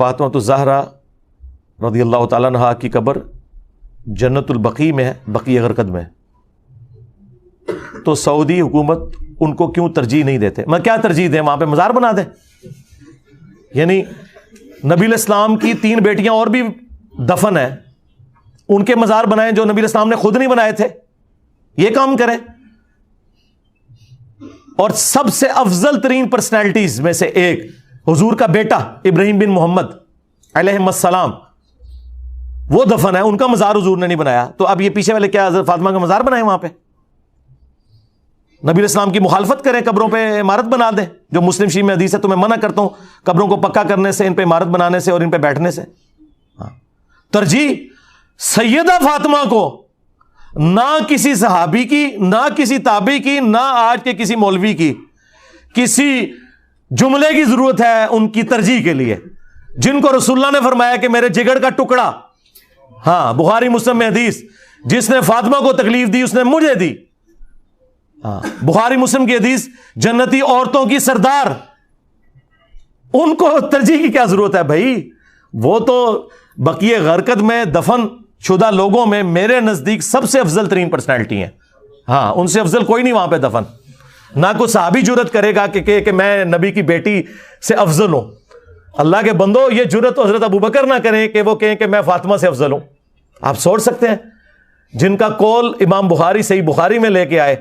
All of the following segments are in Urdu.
فاطمہ الزہرا رضی اللہ تعالیٰ عنہا کی قبر جنت البقیع میں ہے، بقیع غرقد میں، تو سعودی حکومت ان کو کیوں ترجیح نہیں دیتے؟ میں کیا ترجیح دیں؟ وہاں پہ مزار بنا دیں؟ یعنی نبی علیہ السلام کی 3 بیٹیاں اور بھی دفن ہیں، ان کے مزار بنائیں جو نبی علیہ السلام نے خود نہیں بنائے تھے، یہ کام کریں۔ اور سب سے افضل ترین پرسنالٹیز میں سے ایک حضور کا بیٹا ابراہیم بن محمد علیہ السلام، وہ دفن ہے، ان کا مزار حضور نے نہیں بنایا، تو اب یہ پیچھے والے کیا حضرت فاطمہ کا مزار بنائے وہاں پہ؟ نبی علیہ السلام کی مخالفت کریں، قبروں پہ عمارت بنا دیں، جو مسلم شریف میں حدیث ہے، تو میں منع کرتا ہوں قبروں کو پکا کرنے سے، ان پہ عمارت بنانے سے اور ان پہ بیٹھنے سے۔ ترجیح سیدہ فاطمہ کو نہ کسی صحابی کی، نہ کسی تابعی کی، نہ آج کے کسی مولوی کی کسی جملے کی ضرورت ہے ان کی ترجیح کے لیے، جن کو رسول اللہ نے فرمایا کہ میرے جگر کا ٹکڑا، ہاں بخاری مسلم میں حدیث، جس نے فاطمہ کو تکلیف دی اس نے مجھے دی، ہاں بخاری مسلم کی حدیث، جنتی عورتوں کی سردار، ان کو ترجیح کی کیا ضرورت ہے بھائی؟ وہ تو بقیع غرقد میں دفن شدہ لوگوں میں میرے نزدیک سب سے افضل ترین پرسنالٹی ہیں، ہاں ان سے افضل کوئی نہیں وہاں پہ دفن۔ نہ کوئی صحابی جرت کرے گا کہ میں نبی کی بیٹی سے افضل ہوں۔ اللہ کے بندو، یہ جرت حضرت ابوبکر نہ کریں کہ وہ کہیں کہ میں فاطمہ سے افضل ہوں۔ آپ سوچ سکتے ہیں جن کا قول امام بخاری صحیح بخاری میں لے کے آئے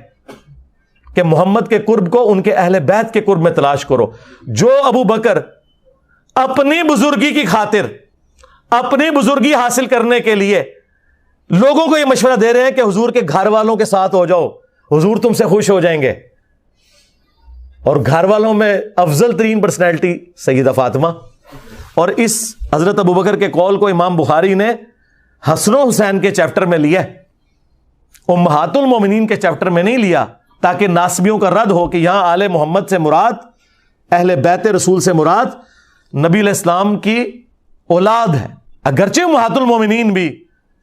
کہ محمد کے قرب کو ان کے اہل بیت کے قرب میں تلاش کرو۔ جو ابو بکر اپنی بزرگی کی خاطر، اپنی بزرگی حاصل کرنے کے لیے لوگوں کو یہ مشورہ دے رہے ہیں کہ حضور کے گھر والوں کے ساتھ ہو جاؤ، حضور تم سے خوش ہو جائیں گے، اور گھر والوں میں افضل ترین پرسنالٹی سیدہ فاطمہ، اور اس حضرت ابوبکر کے قول کو امام بخاری نے حسن و حسین کے چیپٹر میں لیا، امہات المومنین کے چیپٹر میں نہیں لیا، تاکہ ناسبیوں کا رد ہو کہ یہاں آل محمد سے مراد، اہل بیت رسول سے مراد نبی علیہ السلام کی اولاد ہے، اگرچہ امہات المومنین بھی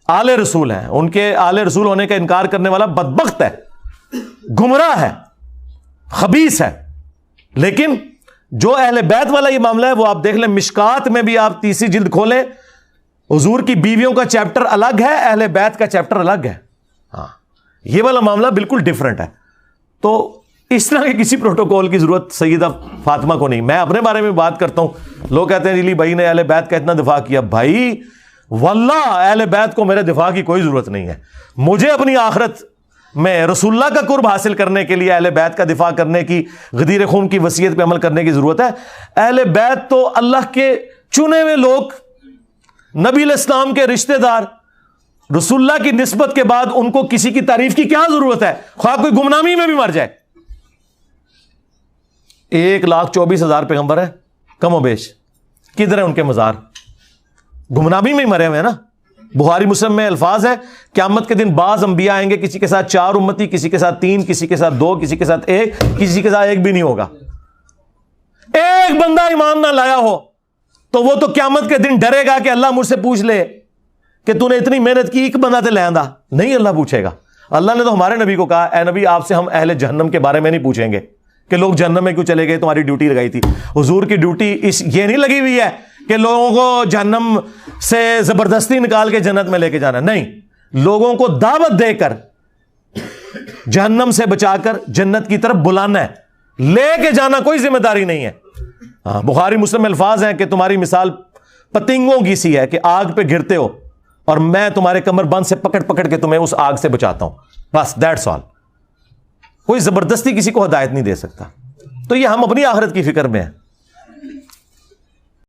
آل رسول ہیں، ان کے آل رسول ہونے کا انکار کرنے والا بدبخت ہے، گمراہ ہے، خبیث ہے، لیکن جو اہل بیت والا یہ معاملہ ہے وہ آپ دیکھ لیں، مشکات میں بھی آپ 30 جلد کھولیں، حضور کی بیویوں کا چیپٹر الگ ہے، اہل بیت کا چیپٹر الگ ہے، ہاں یہ والا معاملہ بالکل ڈیفرنٹ ہے۔ تو اس طرح کے کسی پروٹوکول کی ضرورت سیدہ فاطمہ کو نہیں۔ میں اپنے بارے میں بات کرتا ہوں، لوگ کہتے ہیں علی بھائی نے اہل بیت کا اتنا دفاع کیا، بھائی واللہ اہل بیت کو میرے دفاع کی کوئی ضرورت نہیں ہے، مجھے اپنی آخرت میں رسول اللہ کا قرب حاصل کرنے کے لیے اہل بیت کا دفاع کرنے کی، غدیر خون کی وصیت پہ عمل کرنے کی ضرورت ہے۔ اہل بیت تو اللہ کے چنے ہوئے لوگ، نبی علیہ السلام کے رشتہ دار، رسول اللہ کی نسبت کے بعد ان کو کسی کی تعریف کی کیا ضرورت ہے، خواہ کوئی گمنامی میں بھی مر جائے۔ 1,24,000 پیغمبر ہیں کم و بیش، کدھر ہیں ان کے مزار؟ گمنامی میں ہی مرے ہوئے ہیں نا۔ بخاری مسلم میں الفاظ ہے قیامت کے دن بعض انبیاء آئیں گے، کسی کے ساتھ 4 امتی، کسی کے ساتھ 3، کسی کے ساتھ 2، کسی کے ساتھ 1، کسی کے ساتھ 1 بھی نہیں ہوگا۔ ایک بندہ ایمان نہ لایا ہو تو وہ تو قیامت کے دن ڈرے گا کہ اللہ مجھ سے پوچھ لے کہ تو نے اتنی محنت کی، ایک بندہ تے لے آندا نہیں، اللہ پوچھے گا۔ اللہ نے تو ہمارے نبی کو کہا، اے نبی آپ سے ہم اہل جہنم کے بارے میں نہیں پوچھیں گے کہ لوگ جہنم میں کیوں چلے گئے، تمہاری ڈیوٹی لگائی تھی۔ حضور کی ڈیوٹی یہ نہیں لگی ہوئی ہے کہ لوگوں کو جہنم سے زبردستی نکال کے جنت میں لے کے جانا، نہیں، لوگوں کو دعوت دے کر جہنم سے بچا کر جنت کی طرف بلانا ہے، لے کے جانا کوئی ذمہ داری نہیں ہے۔ ہاں بخاری مسلم میں الفاظ ہیں کہ تمہاری مثال پتنگوں کی سی ہے کہ آگ پہ گرتے ہو اور میں تمہارے کمر بند سے پکڑ پکڑ کے تمہیں اس آگ سے بچاتا ہوں، بس دیٹس آل۔ کوئی زبردستی کسی کو ہدایت نہیں دے سکتا۔ تو یہ ہم اپنی آخرت کی فکر میں ہیں۔